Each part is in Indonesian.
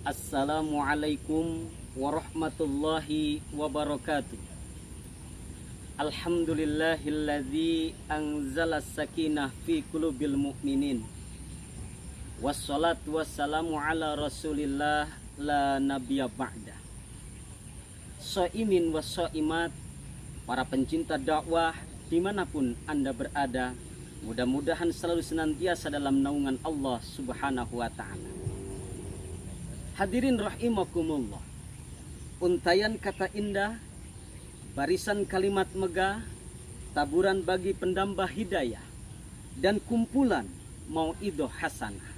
Assalamualaikum warahmatullahi wabarakatuh. Alhamdulillahilladzi anzala sakinah fi qulubil mu'minin. Wassalatu wassalamu ala rasulillah la nabiyya ba'da. Shaimin was shaimat, para pencinta dakwah dimanapun Anda berada, mudah-mudahan selalu senantiasa dalam naungan Allah subhanahu wa ta'ala. Hadirin rahimakumullah, untayan kata indah, barisan kalimat megah, taburan bagi pendambah hidayah, dan kumpulan mauidhah hasanah.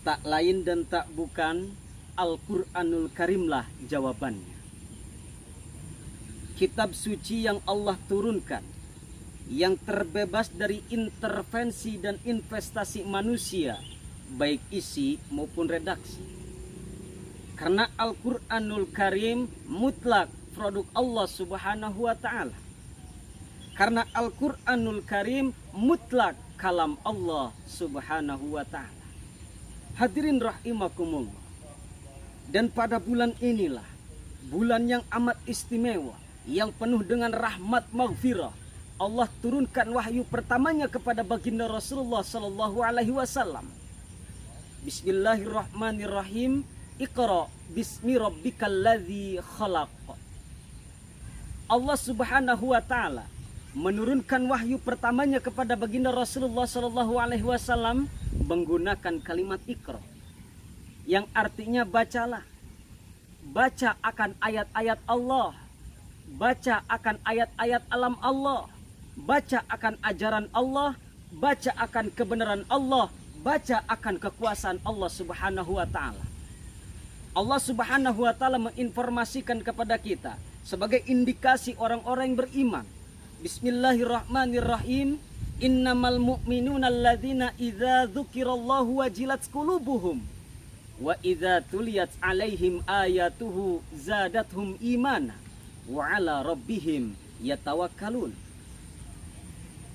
Tak lain dan tak bukan Al-Quranul Karimlah jawabannya. Kitab suci yang Allah turunkan, yang terbebas dari intervensi dan investasi manusia, baik isi maupun redaksi. Karena Al-Quranul Karim mutlak produk Allah subhanahu wa ta'ala. Karena Al-Quranul Karim mutlak kalam Allah subhanahu wa ta'ala. Hadirin rahimakumullah. Dan pada bulan inilah, bulan yang amat istimewa, yang penuh dengan rahmat maghfirah, Allah turunkan wahyu pertamanya kepada baginda Rasulullah sallallahu alaihi wasallam. Bismillahirrahmanirrahim. Iqra bismi rabbikal ladzi khalaq. Allah subhanahu wa ta'ala menurunkan wahyu pertamanya kepada baginda Rasulullah sallallahu alaihi wasallam menggunakan kalimat Iqra, yang artinya bacalah. Baca akan ayat-ayat Allah, baca akan ayat-ayat alam Allah, baca akan ajaran Allah, baca akan kebenaran Allah, baca akan kekuasaan Allah subhanahu wa ta'ala. Allah subhanahu wa ta'ala menginformasikan kepada kita sebagai indikasi orang-orang yang beriman. Bismillahirrahmanirrahim. Innamal mu'minuna alladzina idza dzukirallahu wajilat qulubuhum wa idza tuliyat alaihim ayatuhu zadathum imana wa ala rabbihim yatawakkalun.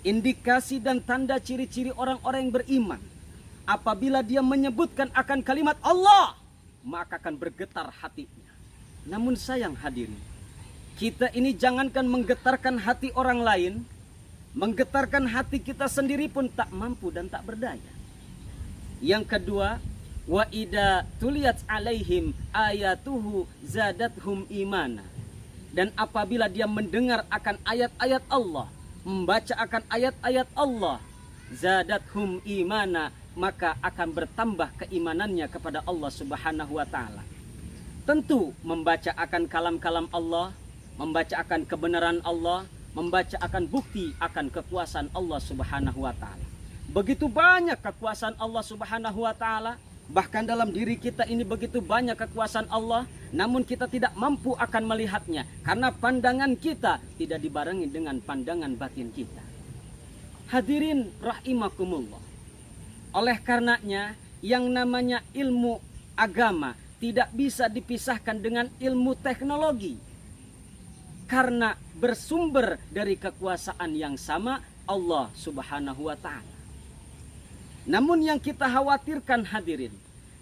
Indikasi dan tanda ciri-ciri orang-orang yang beriman, apabila dia menyebutkan akan kalimat Allah, maka akan bergetar hatinya. Namun sayang hadirin, kita ini jangankan menggetarkan hati orang lain, menggetarkan hati kita sendiri pun tak mampu dan tak berdaya. Yang kedua, wa idza tuliyat alaihim ayatuhu zadathum imana. Dan apabila dia mendengar akan ayat-ayat Allah, membaca akan ayat-ayat Allah, zadathum imana, maka akan bertambah keimanannya kepada Allah subhanahu wa ta'ala. Tentu membaca akan kalam-kalam Allah, membaca akan kebenaran Allah, membaca akan bukti akan kekuasaan Allah subhanahu wa ta'ala. Begitu banyak kekuasaan Allah subhanahu wa ta'ala, bahkan dalam diri kita ini begitu banyak kekuasaan Allah, namun kita tidak mampu akan melihatnya, karena pandangan kita tidak dibarengi dengan pandangan batin kita. Hadirin rahimakumullah. Oleh karenanya, yang namanya ilmu agama tidak bisa dipisahkan dengan ilmu teknologi. Karena bersumber dari kekuasaan yang sama, Allah subhanahu wa ta'ala. Namun yang kita khawatirkan hadirin,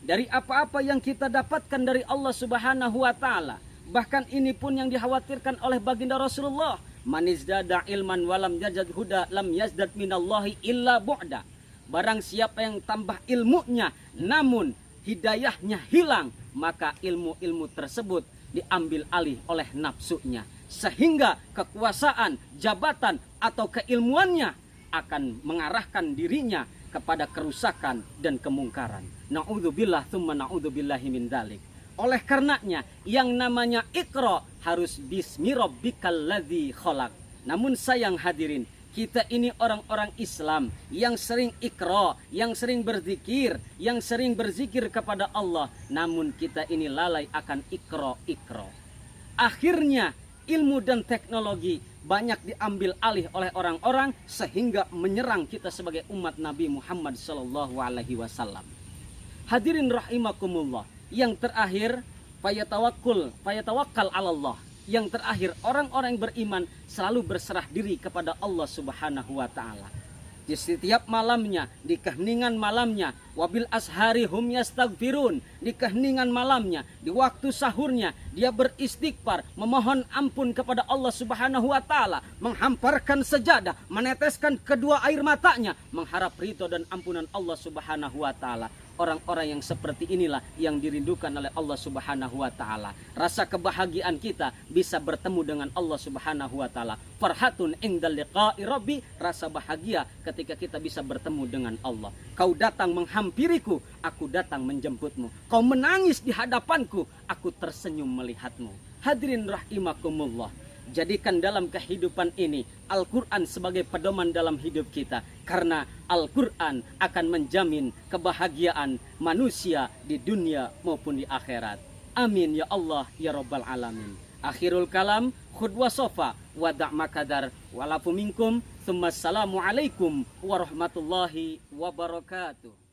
dari apa-apa yang kita dapatkan dari Allah subhanahu wa ta'ala, bahkan ini pun yang dikhawatirkan oleh baginda Rasulullah, manizdada ilman walam yazdad huda lam yazdad minallahi illa bu'da. Barang siapa yang tambah ilmunya namun hidayahnya hilang, maka ilmu-ilmu tersebut diambil alih oleh nafsunya, sehingga kekuasaan, jabatan atau keilmuannya akan mengarahkan dirinya kepada kerusakan dan kemungkaran. Na'udzubillah tsumma na'udzubillahi min dzalik. Oleh karenanya yang namanya Iqra harus bismi rabbikal ladzi khalaq. Namun sayang hadirin, kita ini orang-orang Islam yang sering Iqra, yang sering berzikir, yang sering berzikir kepada Allah, namun kita ini lalai akan Iqra. Akhirnya ilmu dan teknologi banyak diambil alih oleh orang-orang sehingga menyerang kita sebagai umat Nabi Muhammad sallallahu alaihi wasallam. Hadirin rahimakumullah. Yang terakhir, fayatawakkal 'ala Allah. Yang terakhir, orang-orang yang beriman selalu berserah diri kepada Allah subhanahu wa ta'ala. di setiap malamnya, di keheningan malamnya, wabil ashari hum yastaghfirun, di keheningan malamnya, di waktu sahurnya dia beristighfar, memohon ampun kepada Allah Subhanahu wa taala, menghamparkan sejadah, meneteskan kedua air matanya, mengharap ridho dan ampunan Allah Subhanahu wa taala. Orang-orang yang seperti inilah yang dirindukan oleh Allah Subhanahu wa taala. Rasa kebahagiaan kita bisa bertemu dengan Allah Subhanahu wa taala. Farhatun indal liqa'i rabbi, rasa bahagia ketika kita bisa bertemu dengan Allah. Kau datang menghampiriku, aku datang menjemputmu. Kau menangis di hadapanku, aku tersenyum melihatmu. Hadirin rahimakumullah. Jadikan dalam kehidupan ini Al-Quran sebagai pedoman dalam hidup kita. Karena Al-Quran akan menjamin kebahagiaan manusia di dunia maupun di akhirat. Amin ya Allah ya Rabbal Alamin. Akhirul kalam, khudwa sofa, wada' makadar, walafu minkum, thumma assalamualaikum warahmatullahi wabarakatuh.